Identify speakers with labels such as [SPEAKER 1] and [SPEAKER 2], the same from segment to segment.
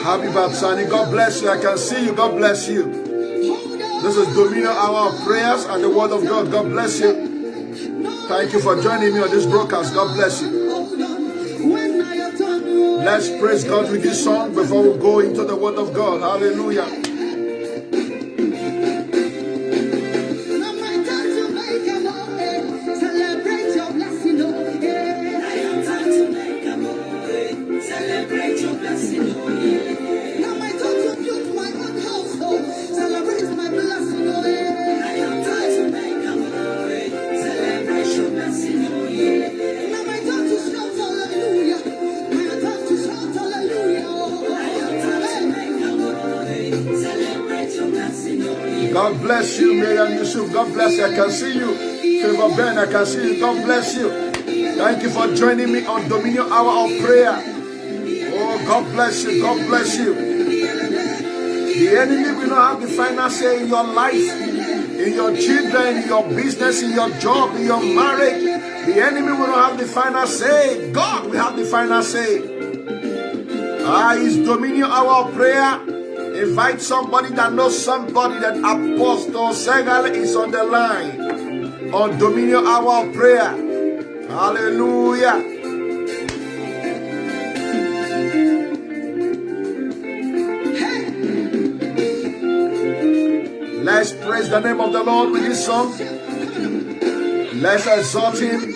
[SPEAKER 1] Happy Bapsani, God bless you. I can see you. God bless you. This is Dominion Hour of Prayers and the Word of God. God bless you. Thank you for joining me on this broadcast. God bless you. Let's praise God with this song before we go into the Word of God. Hallelujah. God bless you, Miriam Yusuf. God bless you. I can see you. Favor Ben, I can see you. God bless you. Thank you for joining me on Dominion Hour of Prayer. Oh, God bless you. God bless you. The enemy will not have the final say in your life, in your children, in your business, in your job, in your marriage. The enemy will not have the final say. God will have the final say. It's Dominion Hour of Prayer. Invite somebody that knows somebody. That Apostle Segal is on the line on Dominion Hour of Prayer. Hallelujah. Let's praise the name of the Lord with this song. Let's exalt Him.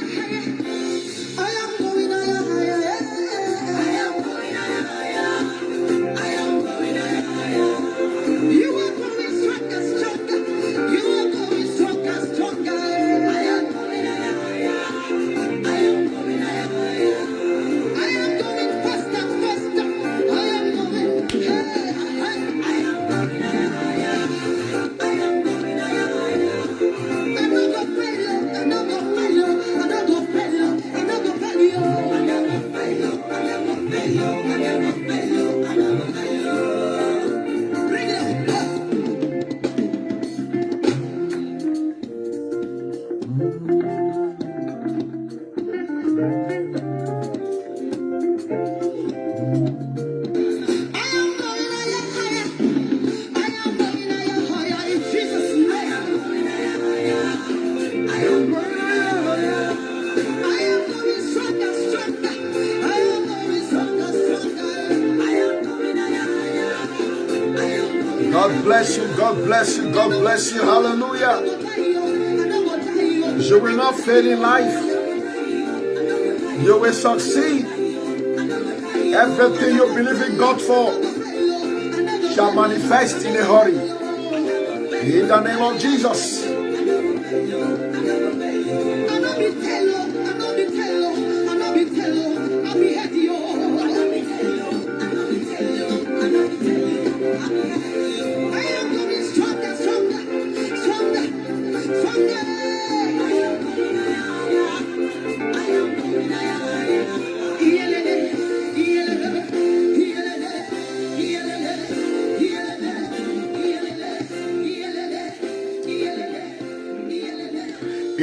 [SPEAKER 1] God bless you, God bless you, God bless you, hallelujah. You will not fail in life. You will succeed. Everything you believe in God for shall manifest in a hurry. In the name of Jesus.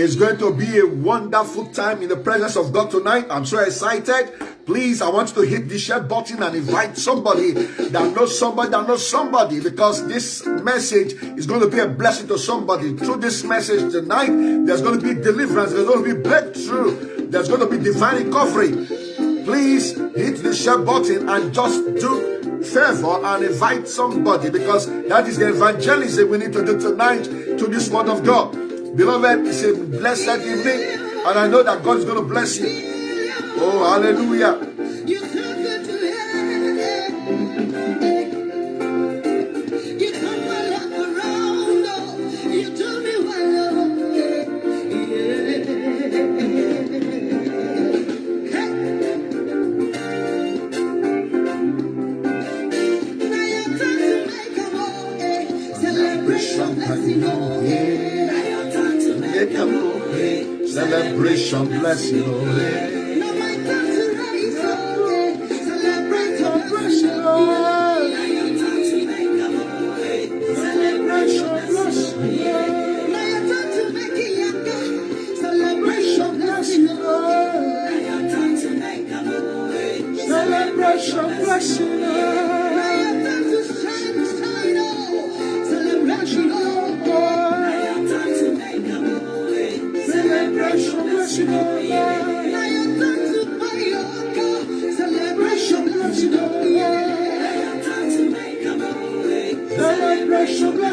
[SPEAKER 1] It's going to be a wonderful time in the presence of God tonight. I'm so excited. Please, I want you to hit the share button and invite somebody that knows somebody, because this message is going to be a blessing to somebody. Through this message tonight, there's going to be deliverance, there's going to be breakthrough, there's going to be divine recovery. Please hit the share button and just do favor and invite somebody, because that is the evangelism we need to do tonight to this word of God. Beloved, it's a blessed evening, and I know that God is going to bless you. Oh, hallelujah. Celebration, blessing, oh yeah. Celebration, blessing,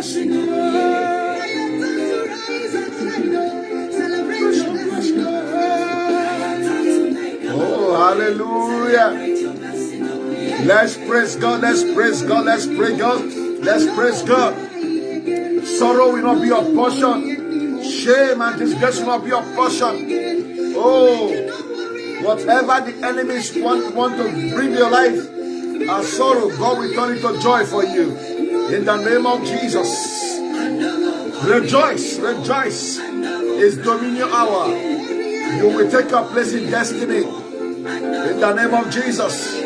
[SPEAKER 1] blessing. Oh, hallelujah. Let's praise God. Let's praise God. Let's pray God. Let's praise God. Sorrow will not be your portion. Shame and disgrace will not be your portion. Oh, whatever the enemies want to bring your life as sorrow, God will turn it to joy for you. In the name of Jesus. Rejoice, rejoice. It's Dominion hour. You will take your place in destiny. In the name of Jesus.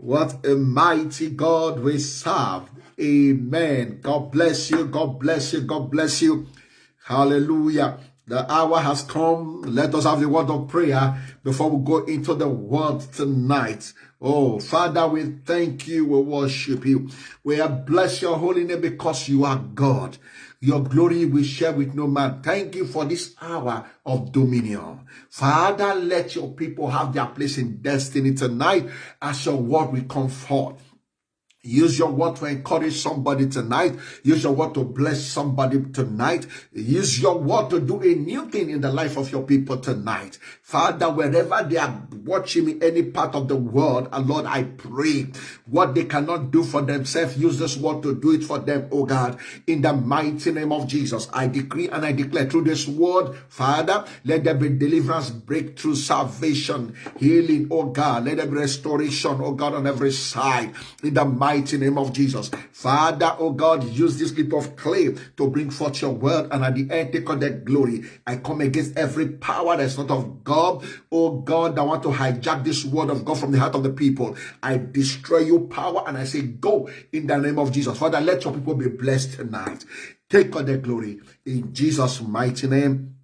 [SPEAKER 1] What a mighty God we serve. Amen. God bless you. God bless you. God bless you. Hallelujah. The hour has come. Let us have the word of prayer before we go into the word tonight. Oh, Father, we thank you. We worship you. We bless your holy name because you are God. Your glory we share with no man. Thank you for this hour of dominion. Father, let your people have their place in destiny tonight as your word will come forth. Use your word to encourage somebody tonight. Use your word to bless somebody tonight. Use your word to do a new thing in the life of your people tonight. Father, wherever they are watching me, any part of the world, and Lord, I pray what they cannot do for themselves, use this word to do it for them, oh God. In the mighty name of Jesus, I decree and I declare through this word, Father, let there be deliverance, breakthrough, salvation, healing, oh God. Let there be restoration, oh God, on every side. In the mighty name of Jesus. Father, oh God, use this heap of clay to bring forth your word, and at the end take on that glory. I come against every power that's not of God, oh God, that want to hijack this word of God from the heart of the people. I destroy your power and I say go in the name of Jesus. Father, let your people be blessed tonight. Take on the glory in Jesus' mighty name.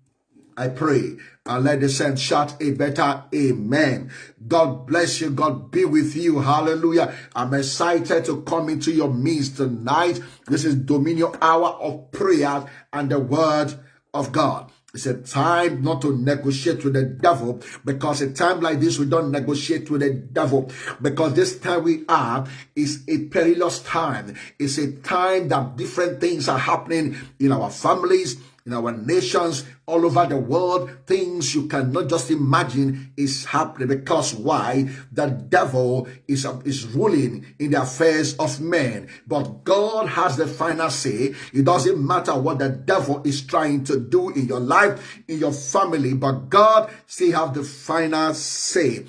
[SPEAKER 1] I pray, and let the saints shout a better amen. God bless you. God be with you. Hallelujah. I'm excited to come into your midst tonight. This is Dominion Hour of Prayer and the Word of God. It's a time not to negotiate with the devil, because a time like this, we don't negotiate with the devil, because this time we are is a perilous time. It's a time that different things are happening in our families, in our nations, all over the world. Things you cannot just imagine is happening. Because why? The devil is ruling in the affairs of men. But God has the final say. It doesn't matter what the devil is trying to do in your life, in your family, but God still have the final say.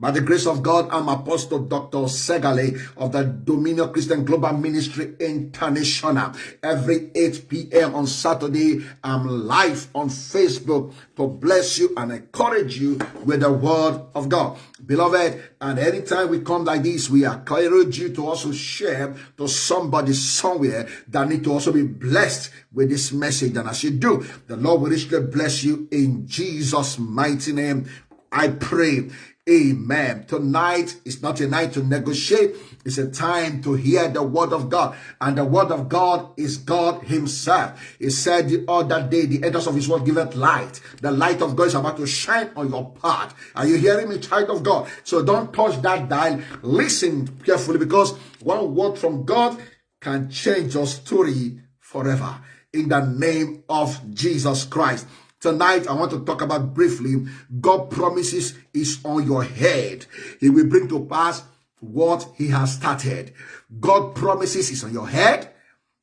[SPEAKER 1] By the grace of God, I'm Apostle Dr. Segale of the Dominion Christian Global Ministry International. Every 8 p.m. on Saturday, I'm live on Facebook to bless you and encourage you with the word of God. Beloved, and anytime we come like this, we encourage you to also share to somebody somewhere that need to also be blessed with this message. And as you do, the Lord will richly bless you in Jesus' mighty name. I pray. Amen. Tonight is not a night to negotiate. It's a time to hear the word of God. And the word of God is God himself. He said the other day, the entrance of his word giveth light. The light of God is about to shine on your path. Are you hearing me, child of God? So don't touch that dial. Listen carefully, because one word from God can change your story forever. In the name of Jesus Christ. Tonight, I want to talk about briefly, God promises is on your head. He will bring to pass what he has started. God promises is on your head.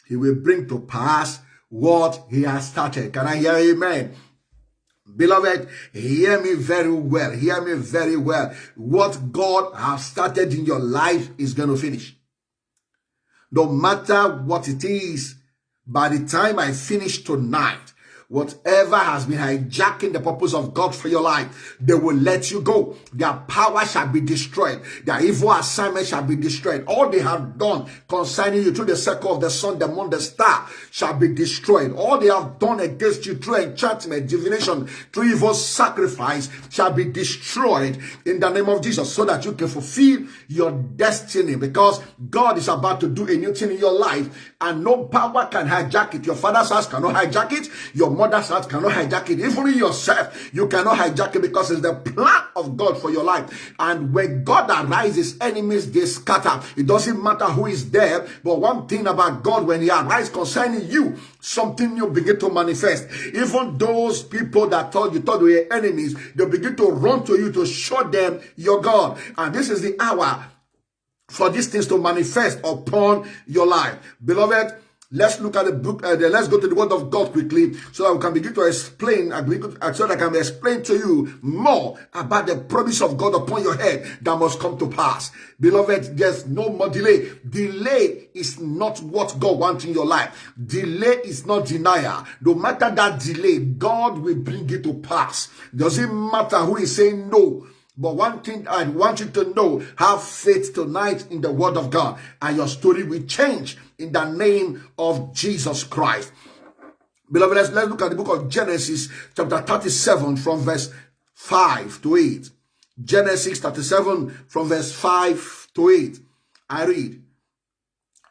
[SPEAKER 1] He will bring to pass what he has started. Can I hear amen? Beloved, hear me very well. Hear me very well. What God has started in your life is going to finish. No matter what it is, by the time I finish tonight, whatever has been hijacking the purpose of God for your life, they will let you go. Their power shall be destroyed. Their evil assignment shall be destroyed. All they have done concerning you through the circle of the sun, the moon, the star shall be destroyed. All they have done against you through enchantment, divination, through evil sacrifice shall be destroyed in the name of Jesus, so that you can fulfill your destiny, because God is about to do a new thing in your life and no power can hijack it. Your father's house cannot hijack it. Your mother's heart cannot hijack it. Even yourself, you cannot hijack it, because it's the plan of God for your life. And when God arises, enemies, they scatter. It doesn't matter who is there. But one thing about God, when he arises concerning you, something new begin to manifest. Even those people that thought you were enemies, they begin to run to you to show them your God. And this is the hour for these things to manifest upon your life. Beloved, let's look at the book. Let's go to the word of God quickly, so that we can begin to explain, so that I can explain to you more about the promise of God upon your head that must come to pass. Beloved, there's no more delay. Delay is not what God wants in your life. Delay is not denial. No matter that delay, God will bring it to pass. Doesn't matter who is saying no. But one thing I want you to know, have faith tonight in the word of God, and your story will change in the name of Jesus Christ. Beloved, let's look at the book of Genesis, chapter 37, from verse 5 to 8. Genesis 37, from verse 5 to 8. I read.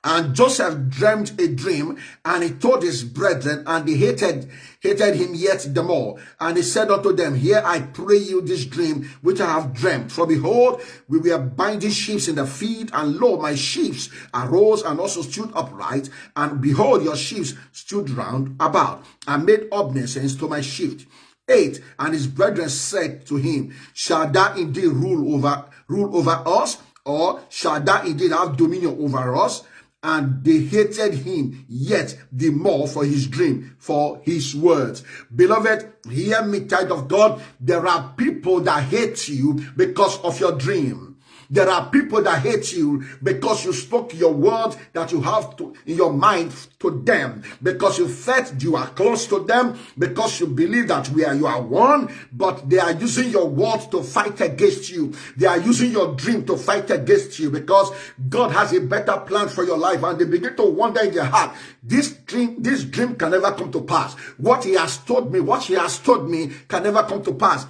[SPEAKER 1] And Joseph dreamed a dream, and he told his brethren, and they hated him yet the more. And he said unto them, Hear, I pray you, this dream which I have dreamt. For behold, we were binding sheep in the field, and lo, my sheep arose and also stood upright. And behold, your sheep stood round about, and made obeisance to my sheep. 8. And his brethren said to him, Shall thou indeed rule over us? Or shall thou indeed have dominion over us? And they hated him yet the more for his dream, for his words. Beloved, hear me, child of God. There are people that hate you because of your dream. There are people that hate you because you spoke your words that you have in your mind to them, because you felt you are close to them, because you believe that you are one, but they are using your words to fight against you. They are using your dream to fight against you, because God has a better plan for your life, and they begin to wonder in their heart, this dream can never come to pass. What he has told me can never come to pass.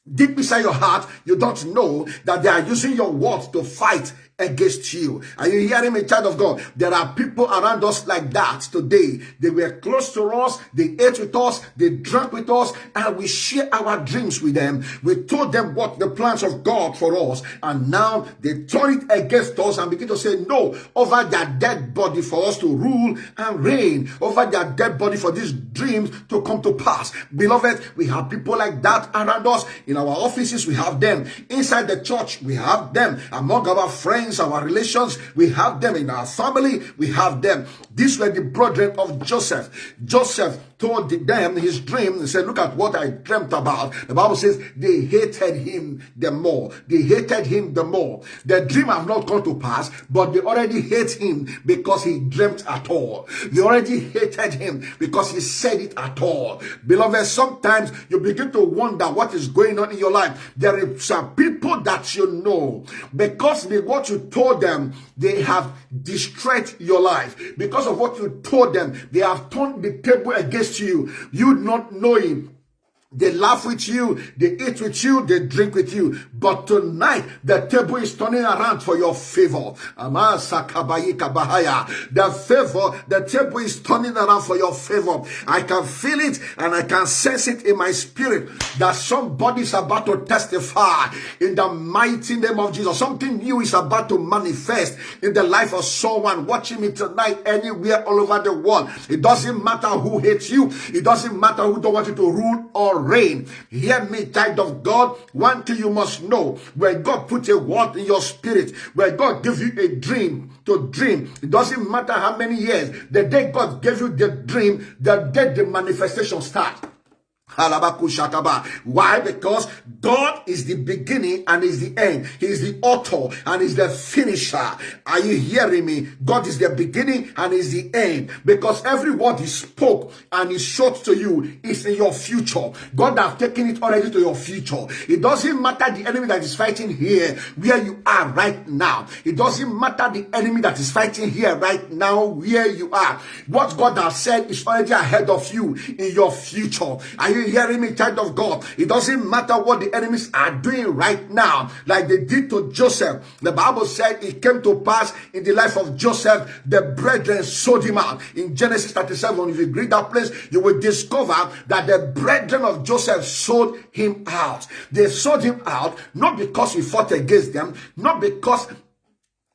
[SPEAKER 1] Deep inside your heart, you don't know that they are using your words to fight against you. Are you hearing me, child of God? There are people around us like that today. They were close to us, they ate with us, they drank with us, and we share our dreams with them. We told them what the plans of God for us, and now they turn it against us and begin to say no over their dead body for us to rule and reign, over their dead body for these dreams to come to pass. Beloved, we have people like that around us. In our offices, we have them. Inside the church, we have them. Among our friends, our relations, we have them. In our family, we have them. These were the brethren of Joseph. Joseph told them his dream. He said, look at what I dreamt about. The Bible says they hated him the more. They hated him the more. The dream have not come to pass, but they already hate him because he dreamt at all. They already hated him because he said it at all. Beloved, sometimes you begin to wonder what is going on in your life. There are some people that you know, because of what you told them, they have destroyed your life. Because of what you told them, they have turned the table against you. You not knowing. They laugh with you, they eat with you, they drink with you. But tonight, the table is turning around for your favor. The table is turning around for your favor. I can feel it and I can sense it in my spirit that somebody is about to testify in the mighty name of Jesus. Something new is about to manifest in the life of someone watching me tonight anywhere all over the world. It doesn't matter who hates you. It doesn't matter who don't want you to rule or reign. Hear me, child of God. One thing you must know: when God put a word in your spirit, when God gives you a dream to dream, it doesn't matter how many years. The day God gave you the dream, the day the manifestation starts. Why? Because God is the beginning and is the end. He is the author and is the finisher. Are you hearing me? God is the beginning and is the end. Because every word he spoke and he showed to you is in your future. God has taken it already to your future. It doesn't matter the enemy that is fighting here where you are right now. It doesn't matter the enemy that is fighting here right now where you are. What God has said is already ahead of you in your future. Are you hearing me, child of God? It doesn't matter what the enemies are doing right now, like they did to Joseph. The Bible said it came to pass in the life of Joseph, the brethren sold him out. In Genesis 37, if you read that place, you will discover that the brethren of Joseph sold him out. They sold him out not because he fought against them, not because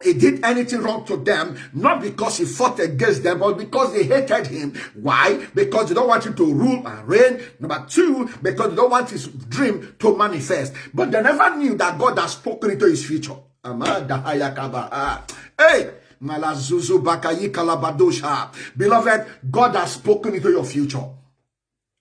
[SPEAKER 1] he did anything wrong to them, not because he fought against them, but because they hated him. Why? Because they don't want him to rule and reign. Number two, because they don't want his dream to manifest. But they never knew that God has spoken into his future. Hey! Beloved, God has spoken into your future.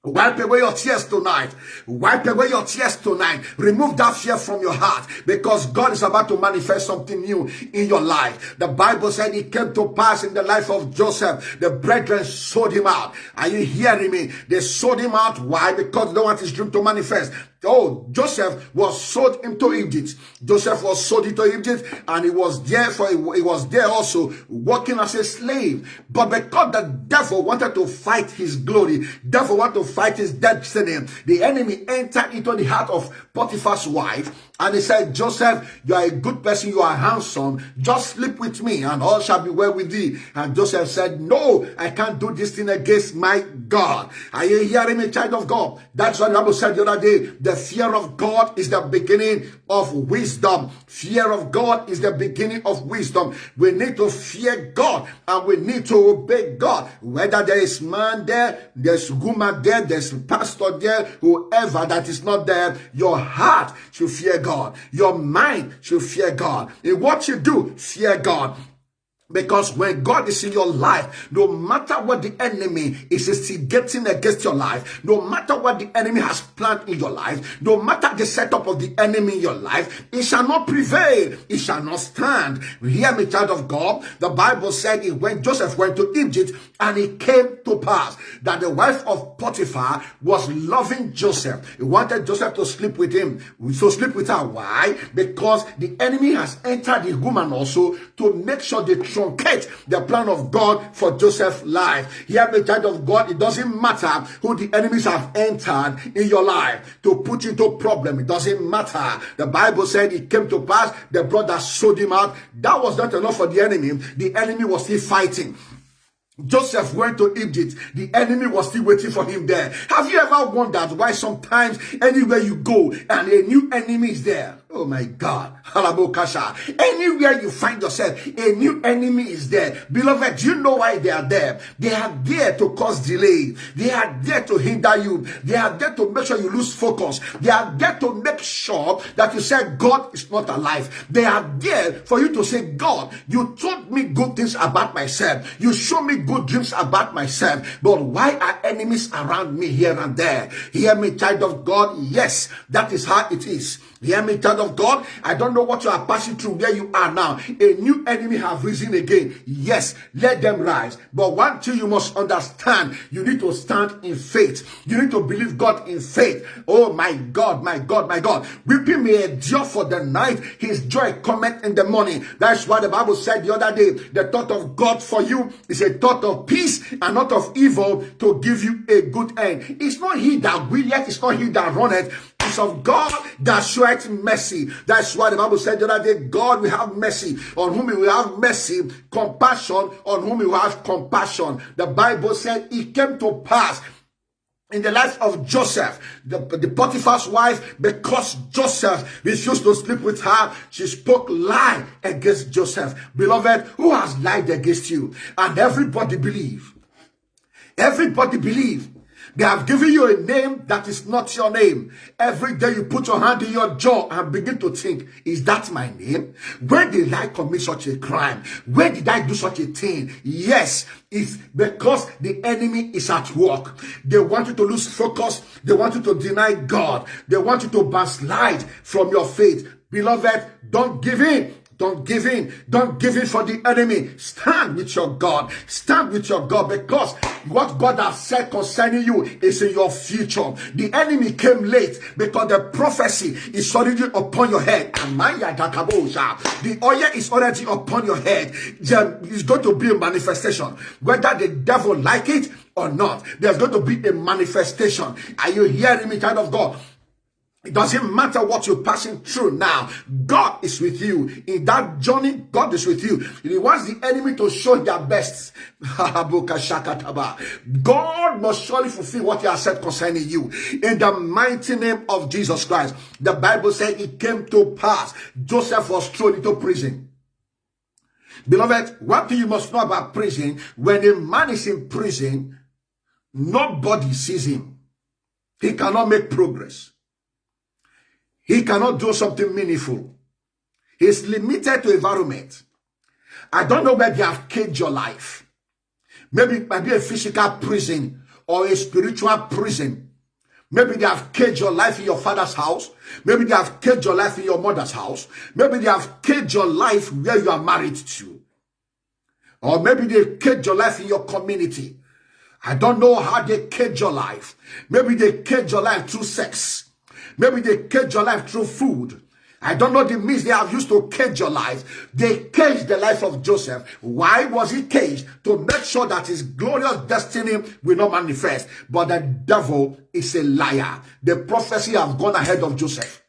[SPEAKER 1] Wipe away your tears tonight. Wipe away your tears tonight. Remove that fear from your heart, because God is about to manifest something new in your life. The Bible said it came to pass in the life of Joseph. The brethren sold him out. Are you hearing me? They sold him out. Why? Because they don't want his dream to manifest. Oh, Joseph was sold into Egypt. Joseph was sold into Egypt, and he was there also working as a slave. But because the devil wanted to fight his glory, devil wanted to fight his destiny, the enemy entered into the heart of Potiphar's wife, and he said, Joseph, you are a good person, you are handsome, just sleep with me and all shall be well with thee. And Joseph said, no, I can't do this thing against my God. Are you hearing me, child of God? That's what the Bible said the other day. The fear of God is the beginning of wisdom. Fear of God is the beginning of wisdom. We need to fear God, and we need to obey God. Whether there is man there, there's woman there, there's pastor there, whoever that is not there, your heart should fear God. Your mind should fear God. In what you do, fear God. Because when God is in your life, no matter what the enemy is instigating against your life, no matter what the enemy has planned in your life, no matter the setup of the enemy in your life, it shall not prevail. It shall not stand. Hear me, child of God. The Bible said when Joseph went to Egypt, and it came to pass that the wife of Potiphar was loving Joseph. He wanted Joseph to sleep with him. So sleep with her. Why? Because the enemy has entered the woman also to make sure they truncate the plan of God for Joseph's life. Hear me, child of God. It doesn't matter who the enemies have entered in your life to put you into problem. It doesn't matter. The Bible said it came to pass. The brother sold him out. That was not enough for the enemy. The enemy was still fighting. Joseph went to Egypt. The enemy was still waiting for him there. Have you ever wondered why sometimes anywhere you go and a new enemy is there? Oh my God. Anywhere you find yourself, a new enemy is there. Beloved, do you know why they are there? They are there to cause delay. They are there to hinder you. They are there to make sure you lose focus. They are there to make sure that you say God is not alive. They are there for you to say, God, you told me good things about myself. You show me good dreams about myself. But why are enemies around me here and there? Hear me, child of God. Yes, that is how it is. Hear me, child of God. I don't know what you are passing through where you are now. A new enemy have risen again. Yes, let them rise. But one thing you must understand, you need to stand in faith. You need to believe God in faith. Oh my God, my God, my God. Weeping may endure for the night, his joy cometh in the morning. That's why the Bible said the other day, the thought of God for you is a thought of peace and not of evil, to give you a good end. It's not he that willeth, it's not he that runneth. It's of God that showeth mercy. That's why the Bible said the other day, God will have mercy on whom he will have mercy, compassion on whom he will have compassion. The Bible said it came to pass in the life of Joseph, the Potiphar's wife, because Joseph refused to sleep with her, she spoke lie against Joseph. Beloved, who has lied against you? And everybody believe. Everybody believe. They have given you a name that is not your name. Every day you put your hand in your jaw and begin to think, is that my name? When did I commit such a crime? When did I do such a thing? Yes, it's because the enemy is at work. They want you to lose focus. They want you to deny God. They want you to backslide from your faith. Beloved, don't give in. Don't give in. Don't give in for the enemy. Stand with your God. Stand with your God, because what God has said concerning you is in your future. The enemy came late because the prophecy is already upon your head. The oil is already upon your head. There is going to be a manifestation. Whether the devil like it or not, there's going to be a manifestation. Are you hearing me, child of God? It doesn't matter what you're passing through now. God is with you. In that journey, God is with you. He wants the enemy to show their best. God must surely fulfill what he has said concerning you. In the mighty name of Jesus Christ. The Bible said it came to pass. Joseph was thrown into prison. Beloved, one thing you must know about prison, when a man is in prison, nobody sees him. He cannot make progress. He cannot do something meaningful. He's limited to environment. I don't know where they have caged your life. Maybe it might be a physical prison or a spiritual prison. Maybe they have caged your life in your father's house. Maybe they have caged your life in your mother's house. Maybe they have caged your life where you are married to. Or maybe they caged your life in your community. I don't know how they cage your life. Maybe they cage your life through sex. Maybe they cage your life through food. I don't know the means they have used to cage your life. They caged the life of Joseph. Why was he caged? To make sure that his glorious destiny will not manifest. But the devil is a liar. The prophecy has gone ahead of Joseph.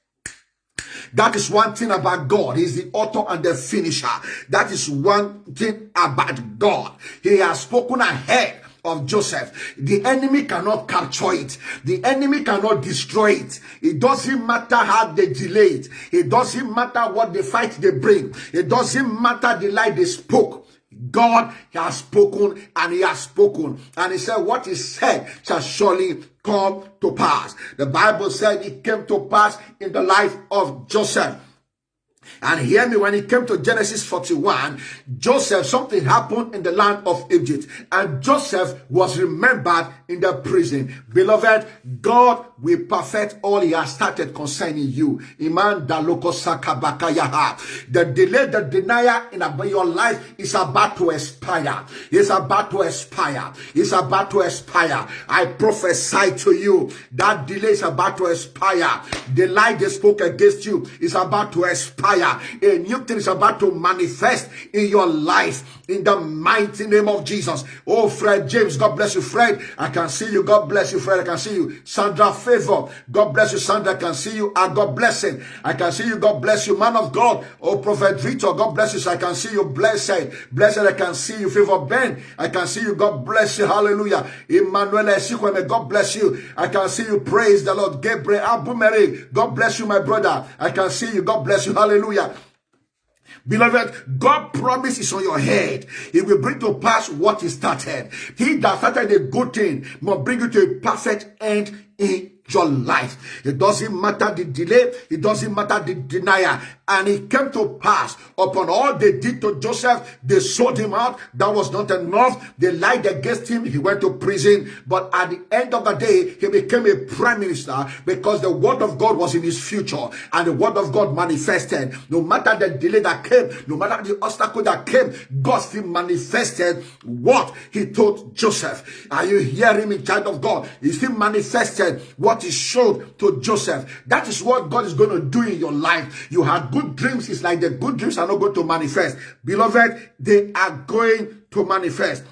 [SPEAKER 1] That is one thing about God. He's the author and the finisher. That is one thing about God. He has spoken ahead of Joseph. The enemy cannot capture it. The enemy cannot destroy it. It doesn't matter how they delay it. It doesn't matter what the fight they bring. It doesn't matter the lie they spoke. God has spoken, and he has spoken. And he said, what he said shall surely come to pass. The Bible said it came to pass in the life of Joseph. And hear me, when it came to Genesis 41, Joseph, something happened in the land of Egypt. And Joseph was remembered in the prison. Beloved, God will perfect all he has started concerning you. Iman daloko sakabakayaha. The delay, the denial in your life is about to expire. It's about to expire. It's about to expire. I prophesy to you that delay is about to expire. The lie they spoke against you is about to expire. A new thing is about to manifest in your life in the mighty name of Jesus. Oh, Fred James, God bless you, Fred. I can see you. God bless you, Fred. I can see you. Sandra Favor, God bless you, Sandra. I can see you. God blessing. I can see you. God bless you, man of God. Oh, Prophet Victor, God bless you. So I can see you. Blessed, blessed. I can see you. Favor Ben, I can see you. God bless you. Hallelujah. Emmanuel Esikweme, God bless you. I can see you. Praise the Lord. Gabriel Abumere, God bless you, my brother. I can see you. God bless you. Hallelujah. Beloved, God promise is on your head. He will bring to pass what he started. He that started a good thing must bring you to a perfect end in your life. It doesn't matter the delay. It doesn't matter the denial. And it came to pass upon all they did to Joseph. They sold him out. That was not enough. They lied against him. He went to prison. But at the end of the day, he became a prime minister because the word of God was in his future. And the word of God manifested. No matter the delay that came, no matter the obstacle that came, God still manifested what he told Joseph. Are you hearing me, child of God? He still manifested what he showed to Joseph. That is what God is going to do in your life. You had good dreams. It's like the good dreams are not going to manifest. Beloved, they are going to manifest.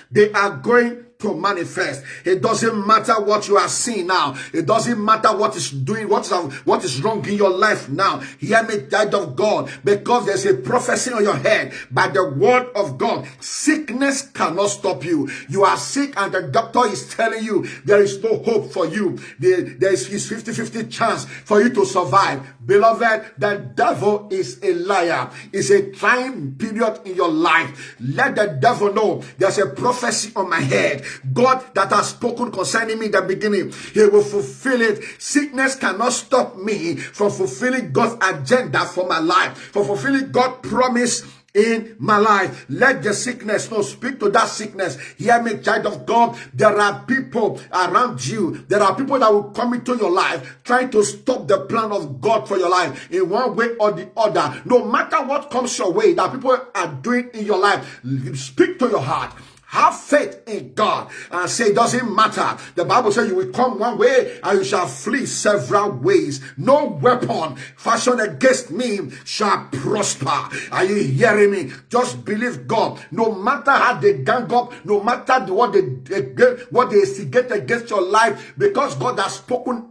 [SPEAKER 1] They are going to manifest. It doesn't matter what you are seeing now. It doesn't matter what is doing, what is wrong in your life now. Hear me, child of God, because there's a prophecy on your head by the word of God. Sickness cannot stop you. You are sick and the doctor is telling you there is no hope for you. There is his 50-50 chance for you to survive. Beloved, the devil is a liar. It's a trying period in your life. Let the devil know there's a prophecy on my head. God that has spoken concerning me in the beginning, he will fulfill it. Sickness cannot stop me from fulfilling God's agenda for my life, for fulfilling God's promise in my life. Let the sickness speak to that sickness. Hear me, child of God. There are people around you. There are people that will come into your life trying to stop the plan of God for your life in one way or the other. No matter what comes your way, that people are doing in your life, speak to your heart. Have faith in God and say it doesn't matter. The Bible says you will come one way and you shall flee several ways. No weapon fashioned against me shall prosper. Are you hearing me? Just believe God. No matter how they gang up, no matter what they instigate against your life, because God has spoken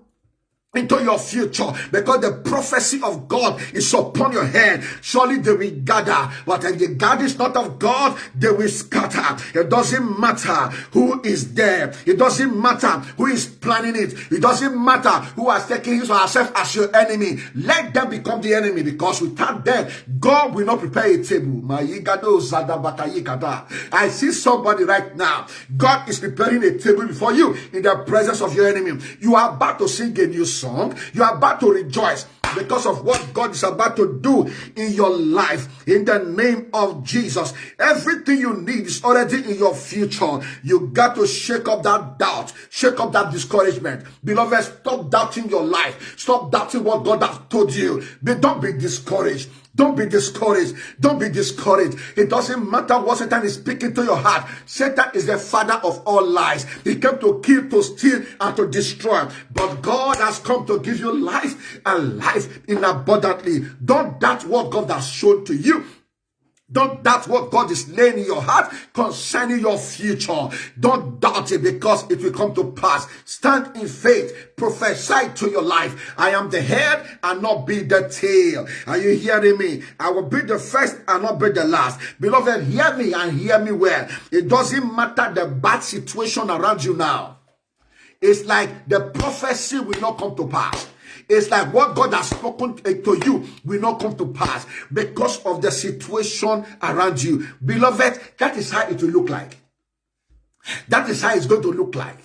[SPEAKER 1] into your future, because the prophecy of God is upon your head. Surely they will gather, but if the gather is not of God, they will scatter. It doesn't matter who is there. It doesn't matter who is planning it. It doesn't matter who has taken his or herself as your enemy. Let them become the enemy, because without them, God will not prepare a table. I see somebody right now. God is preparing a table before you in the presence of your enemy. You are about to sing a new song. You are about to rejoice. because of what God is about to do in your life. In the name of Jesus, everything you need is already in your future. You got to shake up that doubt, shake up that discouragement. Beloved, stop doubting your life. Stop doubting what God has told you. But don't be discouraged. Don't be discouraged. Don't be discouraged. It doesn't matter what Satan is speaking to your heart. Satan is the father of all lies. He came to kill, to steal, and to destroy. But God has come to give you life, and life in abundantly. Don't doubt what God has shown to you. Don't doubt what God is laying in your heart concerning your future. Don't doubt it, because it will come to pass. Stand in faith. Prophesy to your life. I am the head and not be the tail. Are you hearing me? I will be the first and not be the last. Beloved, hear me and hear me well. It doesn't matter the bad situation around you now. It's like the prophecy will not come to pass. It's like what God has spoken to you will not come to pass because of the situation around you. Beloved, that is how it will look like. That is how it's going to look like.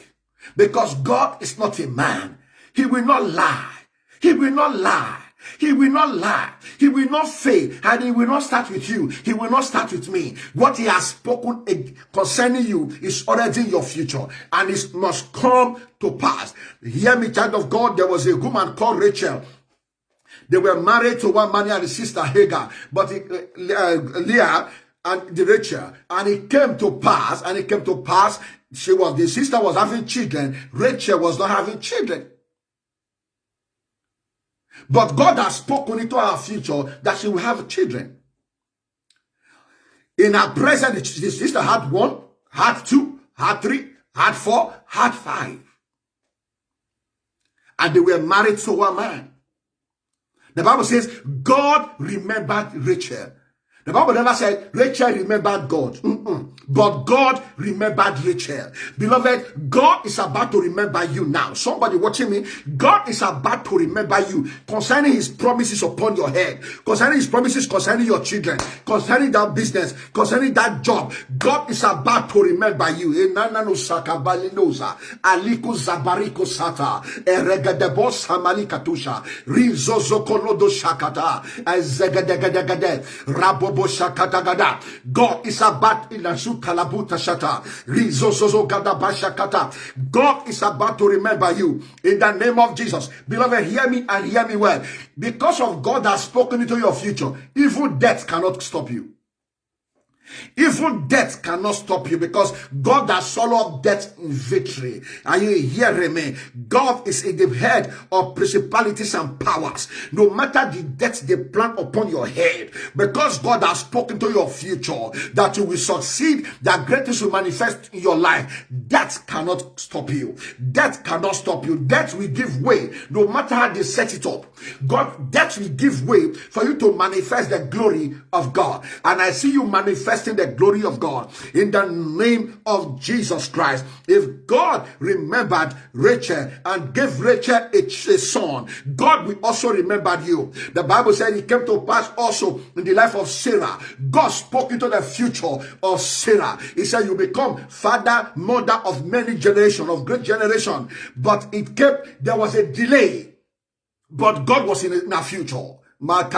[SPEAKER 1] Because God is not a man. He will not lie. He will not lie. He will not lie. He will not fail. And he will not start with you. He will not start with me. What he has spoken concerning you is already in your future. And it must come to pass. Hear me, child of God. There was a woman called Rachel. They were married to one man and his sister Hagar. But Leah and the Rachel. And it came to pass. The sister was having children. Rachel was not having children. But God has spoken into our future that she will have children. In her present, the sister had 1, had 2, had 3, had 4, had 5. And they were married to one man. The Bible says God remembered Rachel. The Bible never said Rachel remembered God. But God remembered Rachel. Beloved, God is about to remember you now. Somebody watching me, God is about to remember you concerning his promises upon your head, concerning his promises concerning your children, concerning that business, concerning that job. God is about to remember you. God is about God is about to remember you in the name of Jesus. Beloved, hear me and hear me well. Because of God has spoken into your future, evil death cannot stop you. Evil death cannot stop you because God has swallowed up death in victory. Are you hearing me? God is in the head of principalities and powers. No matter the death they plan upon your head, because God has spoken to your future that you will succeed, that greatness will manifest in your life. Death cannot stop you. Death cannot stop you. Death will give way no matter how they set it up. Death will give way for you to manifest the glory of God. And I see you manifesting the glory of God in the name of Jesus Christ. If God remembered Rachel and gave Rachel a son, God will also remember you. The Bible said it came to pass also in the life of Sarah. God spoke into the future of Sarah. He said, you become father, mother of many generations, of great generation. But there was a delay. But God was in our future. Even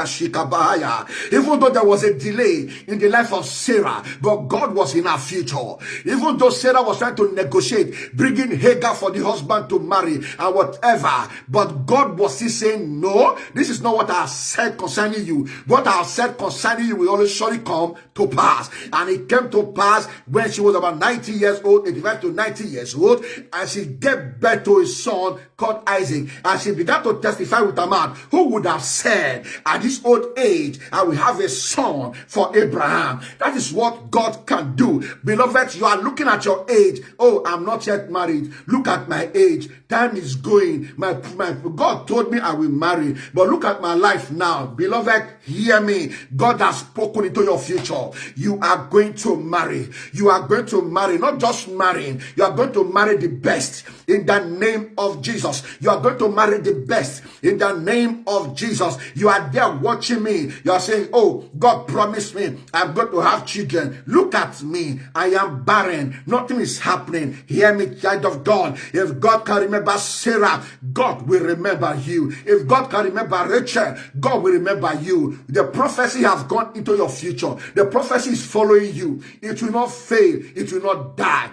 [SPEAKER 1] though there was a delay in the life of Sarah, but God was in her future. Even though Sarah was trying to negotiate, bringing Hagar for the husband to marry and whatever, but God was still saying, no, this is not what I said concerning you. What I said concerning you will always surely come to pass. And it came to pass when she was about 90 years old, 85 to 90 years old, and she gave birth to a son called Isaac. And she began to testify with her mouth. Who would have said, at this old age, I will have a son for Abraham? That is what God can do. Beloved, you are looking at your age. Oh, I'm not yet married. Look at my age. Time is going. God told me I will marry. But look at my life now. Beloved, hear me. God has spoken into your future. You are going to marry. You are going to marry. Not just marrying. You are going to marry the best. in the name of Jesus. You are going to marry the best in the name of Jesus. You are there watching me. You are saying, oh, God promised me I'm going to have children. Look at me. I am barren. Nothing is happening. Hear me, child of God. If God can remember Sarah, God will remember you. If God can remember Rachel, God will remember you. The prophecy has gone into your future. The prophecy is following you. It will not fail. It will not die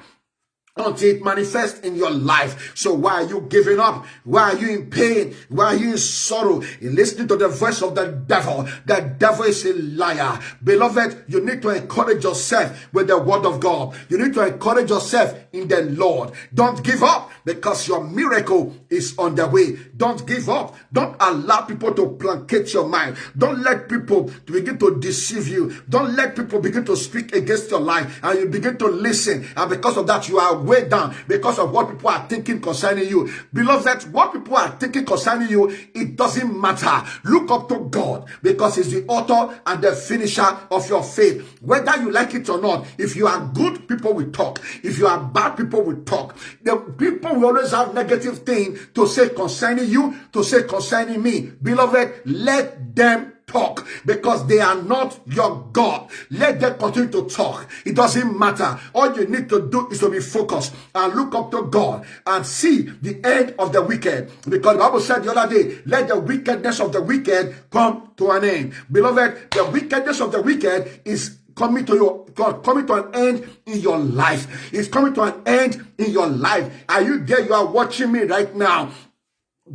[SPEAKER 1] until it manifests in your life. So why are you giving up? Why are you in pain? Why are you in sorrow? You're listening to the voice of the devil. The devil is a liar. Beloved, you need to encourage yourself with the word of God. You need to encourage yourself in the Lord. Don't give up, because your miracle is on the way. Don't give up. Don't allow people to placate your mind. Don't let people begin to deceive you. Don't let people begin to speak against your life, and you begin to listen, and because of that you are way down because of what people are thinking concerning you. Beloved, what people are thinking concerning you, it doesn't matter. Look up to God, because he's the author and the finisher of your faith. Whether you like it or not, if you are good, people will talk. If you are bad, people will talk. The people will always have negative things to say concerning you, to say concerning me. Beloved, let them talk, because they are not your God. Let them continue to talk. It doesn't matter. All you need to do is to be focused and look up to God and see the end of the wicked, because the Bible said the other day, let the wickedness of the wicked come to an end. Beloved, the wickedness of the wicked is coming to an end in your life. It's coming to an end in your life. Are you there? You are watching me right now.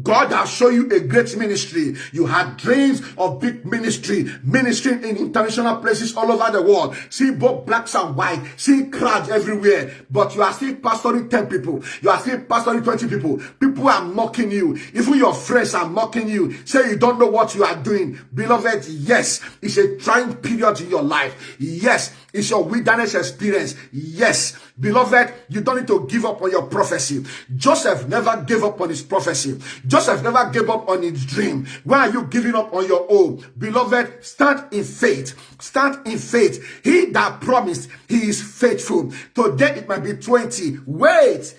[SPEAKER 1] God has shown you a great ministry. You had dreams of big ministry in international places all over the world. See both blacks and white, see crowds everywhere, but you are still pastoring 10 people. You are still pastoring 20 people. People are mocking you. Even your friends are mocking you. Say you don't know what you are doing. Beloved, yes, it's a trying period in your life. Yes, it's your wilderness experience. Yes, beloved, you don't need to give up on your prophecy. Joseph never gave up on his prophecy. Joseph never gave up on his dream. Why are you giving up on your own? Beloved, stand in faith. Stand in faith. He that promised, he is faithful. Today it might be 20. Wait.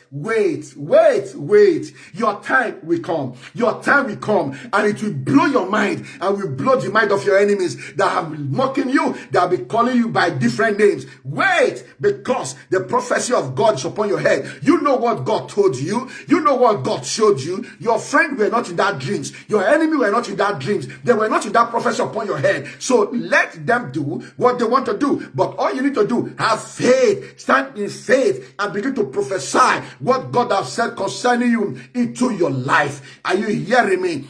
[SPEAKER 1] Your time will come. Your time will come, and it will blow your mind, and will blow the mind of your enemies that have been mocking you, that have been calling you by different names. Wait, because the prophecy of God is upon your head. You know what God told you. You know what God showed you. Your friend were not in that dreams. Your enemy were not in that dreams. They were not in that prophecy upon your head. So let them do what they want to do. But all you need to do, have faith. Stand in faith and begin to prophesy what God has said concerning you into your life. Are you hearing me?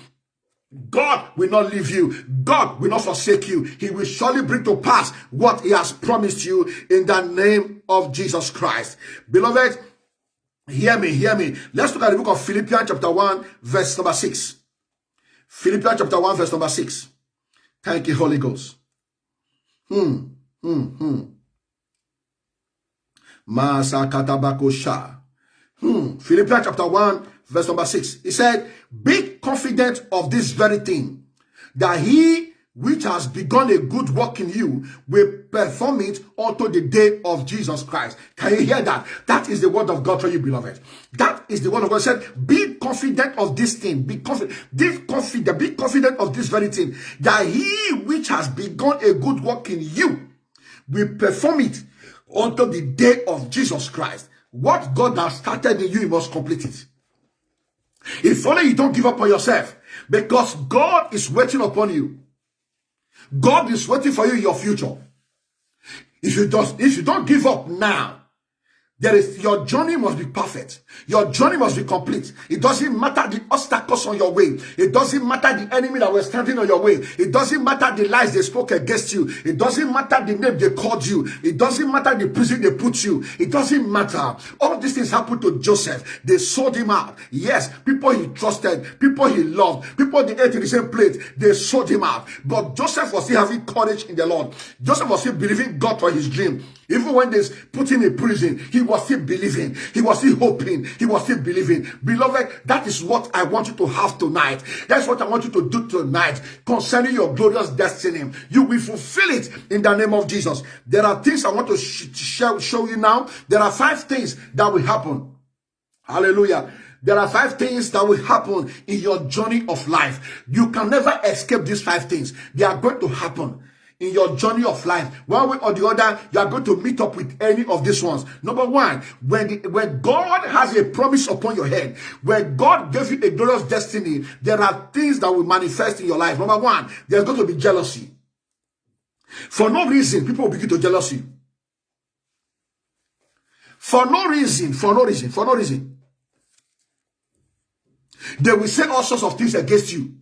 [SPEAKER 1] God will not leave you. God will not forsake you. He will surely bring to pass what he has promised you in the name of Jesus Christ. Beloved, hear me. Let's look at the book of Philippians chapter 1 verse number 6. Philippians chapter 1 verse number 6. Thank you, Holy Ghost. Philippians chapter 1 verse number 6. He said, be confident of this very thing, that he which has begun a good work in you will perform it unto the day of Jesus Christ. Can you hear that? That is the word of God for you, beloved. That is the word of God. It said, be confident of this thing. Be confident of this very thing, that he which has begun a good work in you will perform it unto the day of Jesus Christ. What God has started in you, you must complete it. If only you don't give up on yourself, because God is waiting upon you. God is waiting for you in your future. If you don't give up now, your journey must be perfect. Your journey must be complete. It doesn't matter the obstacles on your way. It doesn't matter the enemy that was standing on your way. It doesn't matter the lies they spoke against you. It doesn't matter the name they called you. It doesn't matter the prison they put you. It doesn't matter. All these things happened to Joseph. They sold him out. Yes, people he trusted, people he loved, people they ate in the same plate, they sold him out. But Joseph was still having courage in the Lord. Joseph was still believing God for his dream. Even when they put him in prison, he was still believing. He was still hoping. He was still believing. Beloved, that is what I want you to have tonight. That's what I want you to do tonight concerning your glorious destiny. You will fulfill it in the name of Jesus. There are things I want to show you now. There are 5 things that will happen Hallelujah. There are 5 things that will happen in your journey of life. You can never escape these 5 things. They are going to happen in your journey of life. One way or the other, you are going to meet up with any of these ones. Number one, when God has a promise upon your head, when God gave you a glorious destiny, there are things that will manifest in your life. Number one, there's going to be jealousy. For no reason, people will begin to jealous you. For no reason. They will say all sorts of things against you.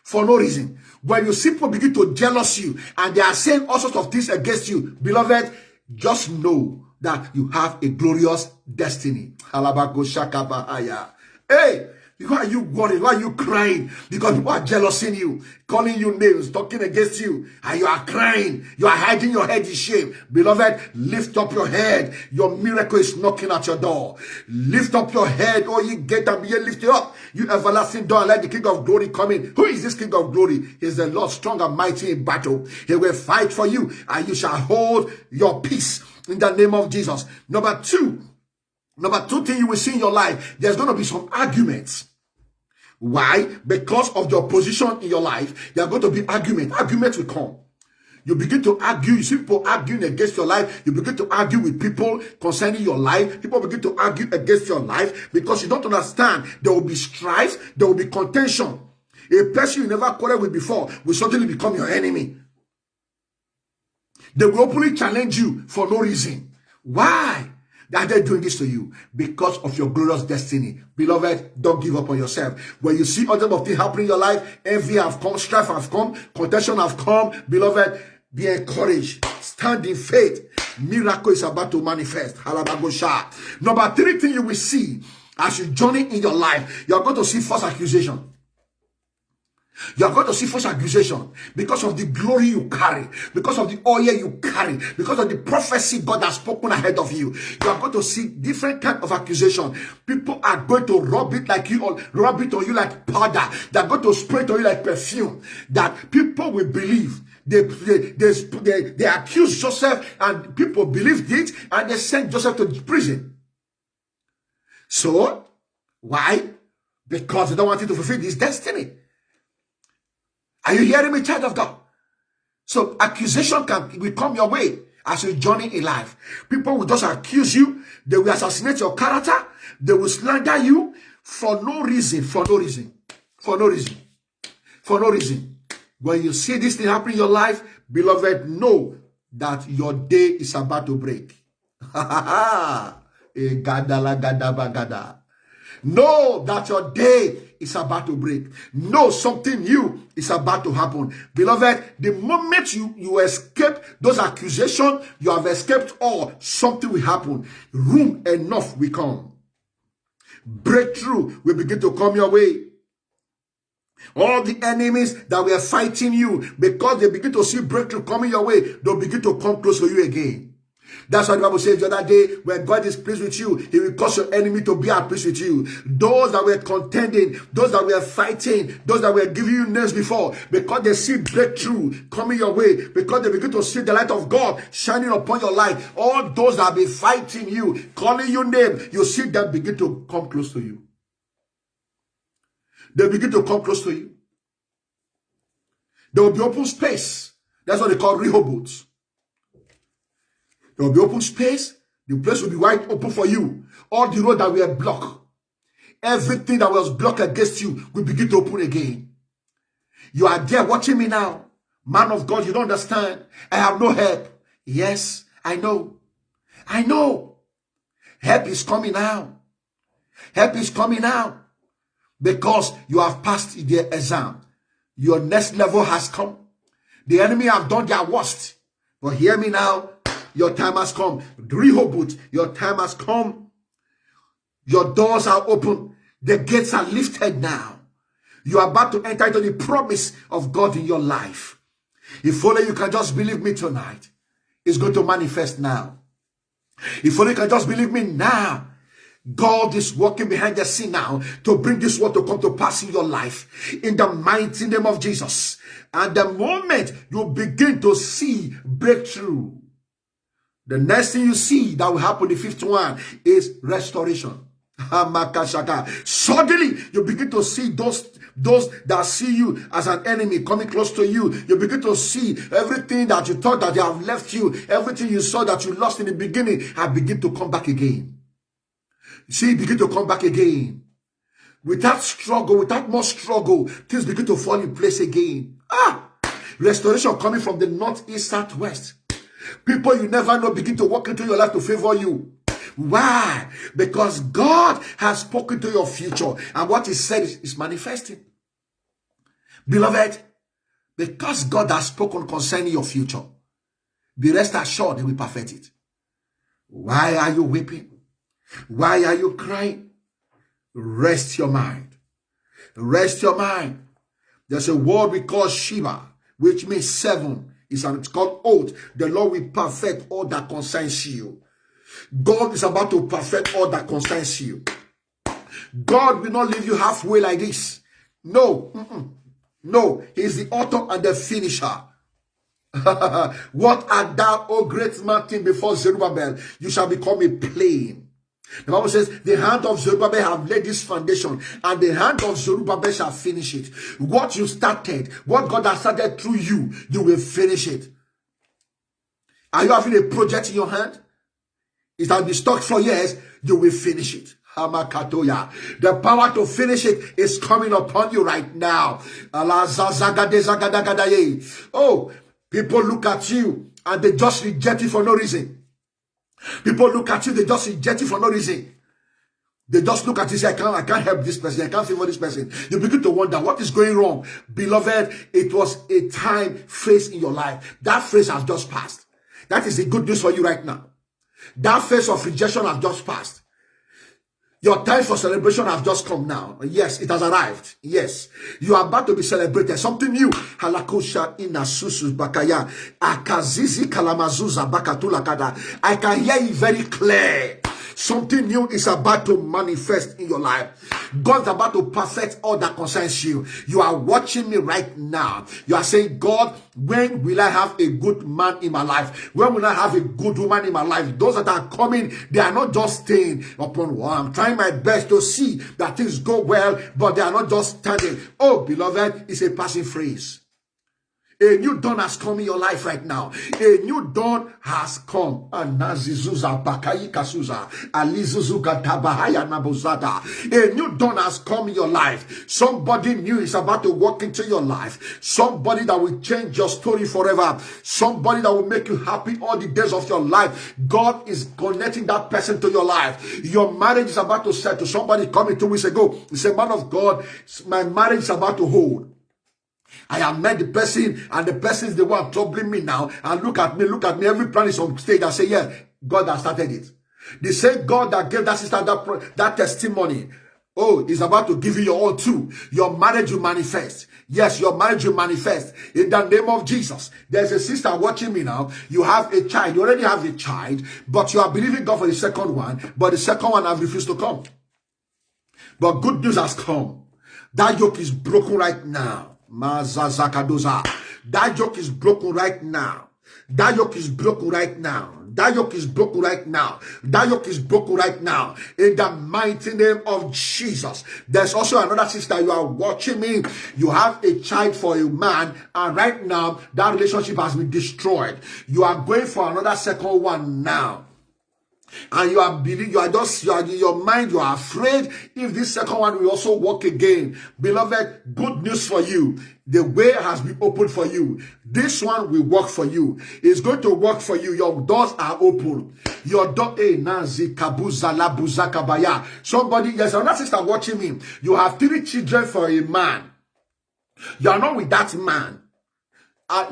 [SPEAKER 1] For no reason. When you see people begin to jealous you and they are saying all sorts of things against you, beloved, just know that you have a glorious destiny. Hey, why are you worried? Why are you crying? Because people are jealousing you, calling you names, talking against you, and you are crying. You are hiding your head in shame. Beloved, lift up your head. Your miracle is knocking at your door. Lift up your head, oh ye gate, and be lift it up. You everlasting door, and let the King of glory come in. Who is this King of glory? He is the Lord strong and mighty in battle. He will fight for you, and you shall hold your peace in the name of Jesus. Number two thing you will see in your life, there's going to be some arguments. Why? Because of your position in your life, there are going to be arguments. Arguments will come. You begin to argue. You see people arguing against your life. You begin to argue with people concerning your life. People begin to argue against your life because you don't understand. There will be strife. There will be contention. A person you never quarreled with before will suddenly become your enemy. They will openly challenge you for no reason. Why? Are they doing this to you? Because of your glorious destiny. Beloved, don't give up on yourself. When you see other things happening in your life, envy have come, strife have come, contention have come, beloved, be encouraged. Stand in faith. Miracle is about to manifest. Halabagosha. Number 3 thing you will see as you journey in your life, you are going to see false accusation. You are going to see false accusation because of the glory you carry, because of the oil you carry, because of the prophecy God has spoken ahead of you. You are going to see different kind of accusation. People are going to rub it like you, or rub it on you like powder. They are going to spray it on you like perfume. That people will believe. They accuse Joseph, and people believed it, and they sent Joseph to prison. So, why? Because they don't want him to fulfill his destiny. Are you hearing me, child of God? So accusation will come your way as you journey in life. People will just accuse you. They will assassinate your character. They will slander you for no reason. When you see this thing happening in your life, beloved, know that your day is about to break. Know that your day is about to break. Know something new is about to happen. Beloved, the moment you escape those accusations, you have escaped all. Something will happen. Room enough will come. Breakthrough will begin to come your way. All the enemies that were fighting you, because they begin to see breakthrough coming your way, they'll begin to come close to you again. That's why the Bible says the other day, when God is pleased with you, he will cause your enemy to be at peace with you. Those that were contending, those that were fighting, those that were giving you names before, because they see breakthrough coming your way, because they begin to see the light of God shining upon your life, all those that have been fighting you, calling you name, you see them begin to come close to you. They begin to come close to you. There will be open space. That's what they call Rehoboth. There will be open space. The place will be wide open for you. All the road that were blocked, everything that was blocked against you will begin to open again. You are there watching me now. Man of God, you don't understand. I have no help. Yes, I know. I know. Help is coming now. Help is coming now. Because you have passed the exam. Your next level has come. The enemy have done their worst. But hear me now. Your time has come. Rehoboth, your time has come. Your doors are open. The gates are lifted now. You are about to enter into the promise of God in your life. If only you can just believe me tonight, it's going to manifest now. If only you can just believe me now, God is working behind the scene now to bring this word to come to pass in your life. In the mighty name of Jesus. And the moment you begin to see breakthrough, the next thing you see that will happen, the 5th one, is restoration. Suddenly, you begin to see those that see you as an enemy coming close to you. You begin to see everything that you thought that they have left you, everything you saw that you lost in the beginning, and begin to come back again. See, begin to come back again. Without struggle, without more struggle, things begin to fall in place again. Restoration coming from the north, east, south, west. People you never know begin to walk into your life to favor you. Why? Because God has spoken to your future, and what He said is manifesting. Beloved, because God has spoken concerning your future, be rest assured He will perfect it. Why are you weeping? Why are you crying? Rest your mind. Rest your mind. There's a word we call Sheba, which means 7. It's called oath. The Lord will perfect all that concerns you. God is about to perfect all that concerns you. God will not leave you halfway like this. No. No. He is the author and the finisher. What art thou, O great mountain, before Zerubbabel? You shall become a plain. The Bible says, the hand of Zerubbabel have laid this foundation, and the hand of Zerubbabel shall finish it. What you started, what God has started through you, you will finish it. Are you having a project in your hand? It has been stuck for years, you will finish it. The power to finish it is coming upon you right now. Oh, people look at you and they just reject you for no reason. People look at you, they just reject you for no reason. They just look at you and say, I can't help this person, I can't favor this person. You begin to wonder, what is going wrong? Beloved, it was a time phase in your life. That phase has just passed. That is the good news for you right now. That phase of rejection has just passed. Your time for celebration has just come now. Yes, it has arrived. Yes, you are about to be celebrated. Something new. Halakusha inasusus bakaya akazizi kalamazuza bakatulakada. I can hear you very clear. Something new is about to manifest in your life. God's about to perfect all that concerns you. You are watching me right now. You are saying, God, when will I have a good man in my life? When will I have a good woman in my life? Those that are coming, they are not just staying upon one. I'm trying my best to see that things go well, but they are not just standing. Oh, beloved, it's a passing phrase. A new dawn has come in your life right now. A new dawn has come. A new dawn has come in your life. Somebody new is about to walk into your life. Somebody that will change your story forever. Somebody that will make you happy all the days of your life. God is connecting that person to your life. Your marriage is about to settle. Somebody called me 2 weeks ago. He said, man of God, my marriage is about to hold. I have met the person, and the person is the one troubling me now. And look at me. Every plan is on stage. I say, yeah, God has started it. The same God that gave that sister that testimony, oh, is about to give you your own too. Your marriage will manifest. Yes, your marriage will manifest in the name of Jesus. There's a sister watching me now. You have a child. You already have a child, but you are believing God for the second one. But the second one has refused to come. But good news has come. That yoke is broken right now. That yoke is broken right now. That yoke is broken right now. That yoke is broken right now. That yoke is broken right now. In the mighty name of Jesus. There's also another sister. You are watching me. You have a child for a man, and right now that relationship has been destroyed. You are going for another second one now. And you are believing, you are in your mind, you are afraid if this second one will also work again. Beloved, good news for you. The way has been opened for you. This one will work for you. It's going to work for you. Your doors are open. Your door, somebody, yes, another sister watching me. You have 3 children for a man. You are not with that man.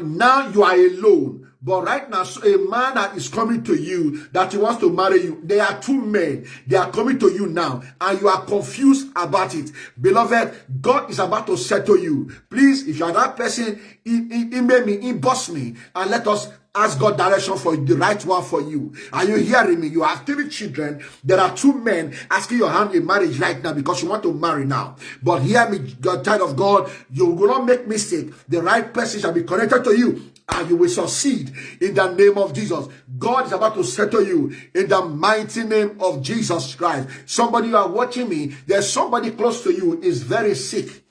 [SPEAKER 1] Now you are alone. But right now, so a man that is coming to you, that he wants to marry you, there are 2 men. They are coming to you now, and you are confused about it. Beloved, God is about to settle you. Please, if you are that person, email me, inbox me, and let us ask God direction for the right one for you. Are you hearing me? You have 3 children. There are 2 men asking your hand in marriage right now because you want to marry now. But hear me, child of God, you will not make mistake. The right person shall be connected to you. and you will succeed in the name of Jesus. God is about to settle you in the mighty name of Jesus Christ. Somebody, you are watching me, there's somebody close to you is very sick.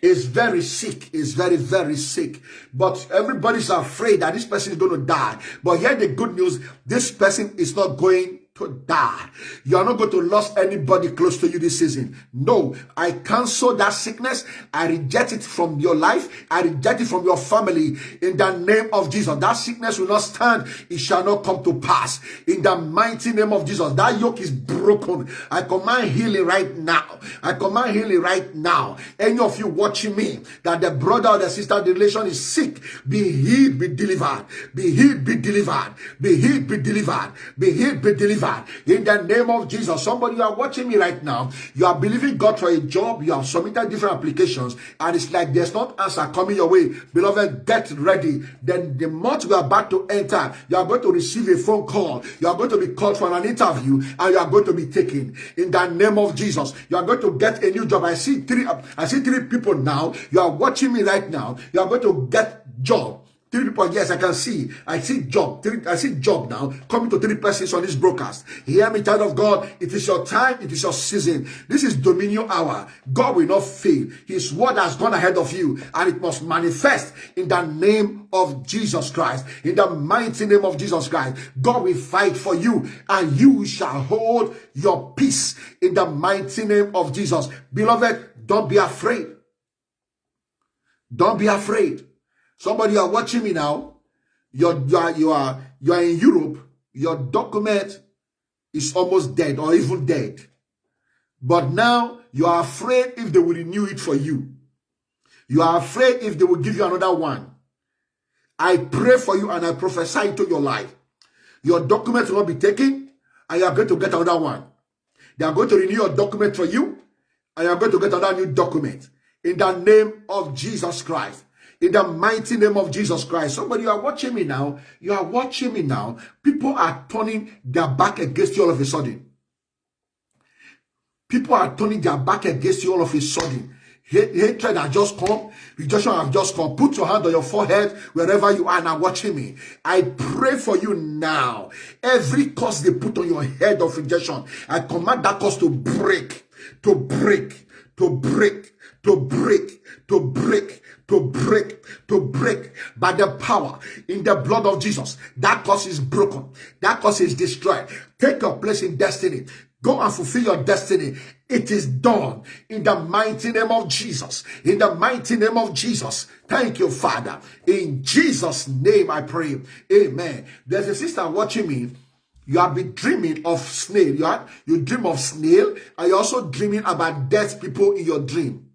[SPEAKER 1] Is very sick, is very, very sick. But everybody's afraid that this person is going to die. But hear the good news, this person is not going to die. You are not going to lose anybody close to you this season. No, I cancel that sickness. I reject it from your life. I reject it from your family in the name of Jesus. That sickness will not stand. It shall not come to pass in the mighty name of Jesus. That yoke is broken. I command healing right now. I command healing right now. Any of you watching me, that the brother or the sister, the relation is sick, be healed, be delivered. Be healed, be delivered. Be healed, be delivered. Be healed, be delivered. In the name of Jesus. Somebody, you are watching me right now. You are believing God for a job. You have submitted different applications, and it's like there's not answer coming your way. Beloved, get ready. Then the month we are about to enter, you are going to receive a phone call. You are going to be called for an interview, and you are going to be taken. In the name of Jesus, you are going to get a new job. I see three people now. You are watching me right now. You are going to get job. 3 people, yes, I can see. I see job. I see job now coming to 3 persons on this broadcast. Hear me, child of God. It is your time. It is your season. This is dominion hour. God will not fail. His word has gone ahead of you, and it must manifest in the name of Jesus Christ. In the mighty name of Jesus Christ, God will fight for you, and you shall hold your peace in the mighty name of Jesus. Beloved, don't be afraid. Don't be afraid. Somebody, you are watching me now. You are in Europe. Your document is almost dead or even dead. But now you are afraid if they will renew it for you. You are afraid if they will give you another one. I pray for you and I prophesy into your life. Your document will not be taken, and you are going to get another one. They are going to renew your document for you, and you are going to get another new document. In the name of Jesus Christ. In the mighty name of Jesus Christ. Somebody, you are watching me now. You are watching me now. People are turning their back against you all of a sudden. People are turning their back against you all of a sudden. Hatred has just come. Rejection has just come. Put your hand on your forehead wherever you are now watching me. I pray for you now. Every curse they put on your head of rejection, I command that curse to break, to break, to break, to break, to break, to break, to break by the power in the blood of Jesus. That curse is broken. That curse is destroyed. Take your place in destiny. Go and fulfill your destiny. It is done in the mighty name of Jesus. In the mighty name of Jesus. Thank you, Father. In Jesus' name I pray. Amen. There's a sister watching me. You have been dreaming of snail. You dream of snail, and you're also dreaming about dead people in your dream.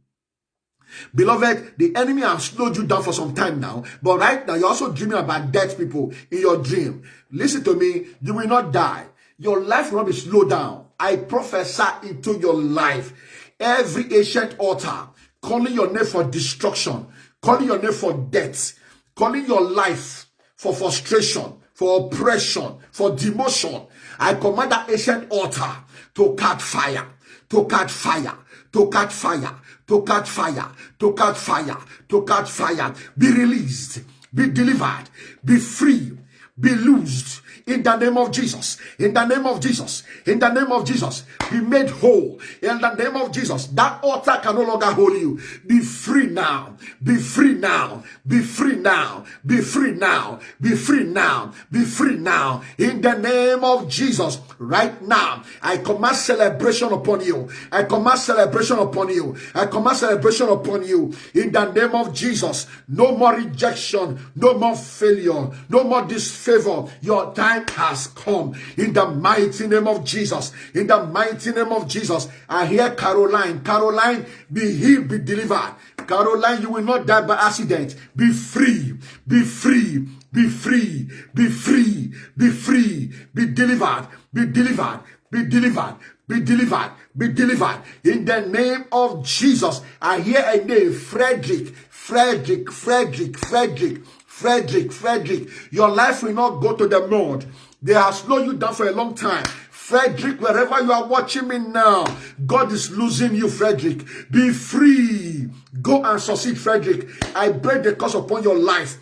[SPEAKER 1] Beloved, the enemy has slowed you down for some time now, but right now you're also dreaming about dead people in your dream. Listen to me, you will not die. Your life will not be slowed down. I prophesy into your life. Every ancient altar calling your name for destruction, calling your name for death, calling your life for frustration, for oppression, for demotion. I command that ancient altar to catch fire, to catch fire, to catch fire, to catch fire, to catch fire, to catch fire. Be released, be delivered, be free, be loosed. In the name of Jesus, in the name of Jesus, in the name of Jesus, be made whole. In the name of Jesus, that altar can no longer hold you. Be free now, be free now, be free now, be free now, be free now, be free now. In the name of Jesus, right now, I command celebration upon you. I command celebration upon you. I command celebration upon you. In the name of Jesus, no more rejection, no more failure, no more disfavor. Your time has come. In the mighty name of Jesus. In the mighty name of Jesus. I hear Caroline. Caroline, be healed, be delivered. Caroline, you will not die by accident. Be free. Be free. Be free. Be free. Be free. Be delivered. Be delivered. Be delivered. Be delivered. Be delivered. In the name of Jesus. I hear a name. Frederick. Frederick. Frederick. Frederick. Frederick, Frederick, your life will not go to the mud. They have slowed you down for a long time. Frederick, wherever you are watching me now, God is losing you, Frederick. Be free. Go and succeed, Frederick. I break the curse upon your life.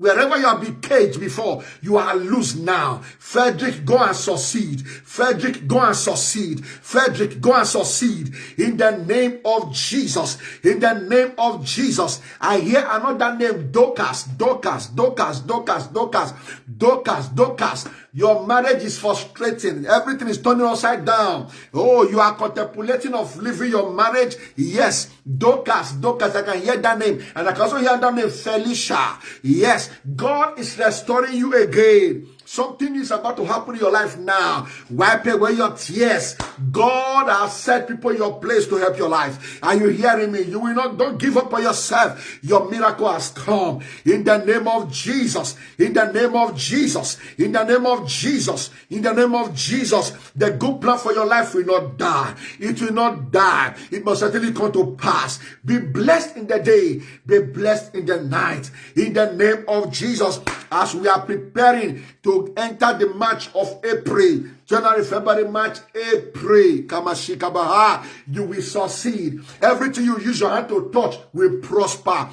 [SPEAKER 1] Wherever you have been caged before, you are loose now. Frederick, go and succeed. Frederick, go and succeed. Frederick, go and succeed. In the name of Jesus. In the name of Jesus. I hear another name, Dorcas. Dorcas, Dorcas, Dorcas, Dorcas, Dorcas, Dorcas. Your marriage is frustrating. Everything is turning upside down. Oh, you are contemplating of leaving your marriage. Yes, Dorcas, Dorcas. I can hear that name. And I can also hear that name, Felicia. Yes, God is restoring you again. Something is about to happen in your life now. Wipe away your tears. God has set people in your place to help your life. Are you hearing me? You will not, don't give up on yourself. Your miracle has come. In the name of Jesus. In the name of Jesus. In the name of Jesus. In the name of Jesus. The good plan for your life will not die. It will not die. It must certainly come to pass. Be blessed in the day. Be blessed in the night. In the name of Jesus. As we are preparing to enter the March of April, January, February, March, April, Kamashikabaha, you will succeed. Everything you use your hand to touch will prosper.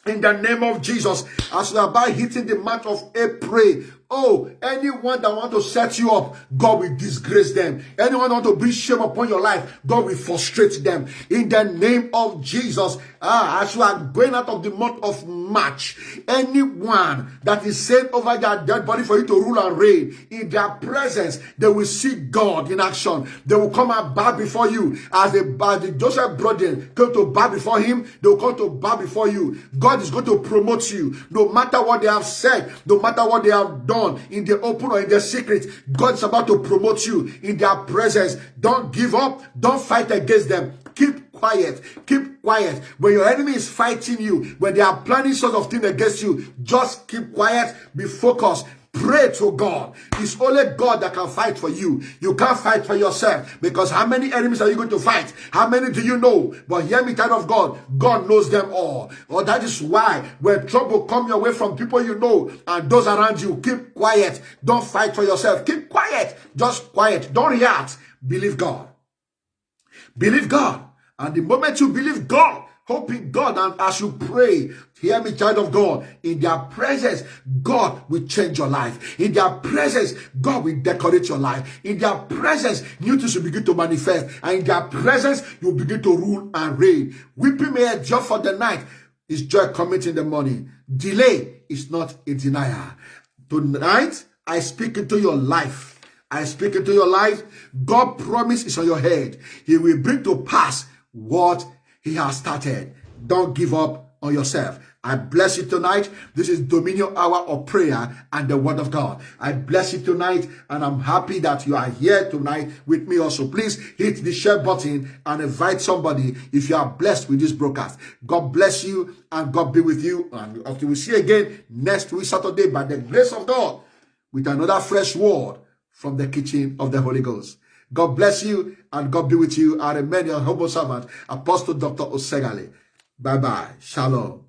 [SPEAKER 1] In the name of Jesus, as we are about hitting the month of April, oh, anyone that want to set you up, God will disgrace them. Anyone want to bring shame upon your life, God will frustrate them. In the name of Jesus, as you are going out of the month of March, anyone that is sent over their dead body for you to rule and reign, in their presence, they will see God in action. They will come and bow before you. As the Joseph brother came to bow before him, they will come to bow before you. God is going to promote you. No matter what they have said, no matter what they have done, in the open or in the secret, God is about to promote you in their presence. Don't give up. Don't fight against them. Keep quiet. Keep quiet. When your enemy is fighting you, when they are planning sort of thing against you, just keep quiet. Be focused. Pray to God. It's only God that can fight for you. You can't fight for yourself, because how many enemies are you going to fight? How many do you know? But hear me, child of God, God knows them all. Oh, that is why when trouble comes your way from people you know and those around you, keep quiet. Don't fight for yourself. Keep quiet. Just quiet. Don't react. Believe God. Believe God. And the moment you believe God, hoping God, and as you pray, hear me, child of God, in their presence, God will change your life. In their presence, God will decorate your life. In their presence, new things will begin to manifest. And in their presence, you will begin to rule and reign. Weeping may endure for the night, is joy coming in the morning. Delay is not a denier. Tonight, I speak into your life. I speak into your life. God promise is on your head. He will bring to pass what He has started. Don't give up on yourself. I bless you tonight. This is Dominion Hour of Prayer and the Word of God. I bless you tonight, and I'm happy that you are here tonight with me also. Please hit the share button and invite somebody if you are blessed with this broadcast. God bless you and God be with you. And until we see you again next week, Saturday, by the grace of God, with another fresh word from the kitchen of the Holy Ghost. God bless you and God be with you. I remain your humble servant, Apostle Dr. Oseghale. Bye-bye. Shalom.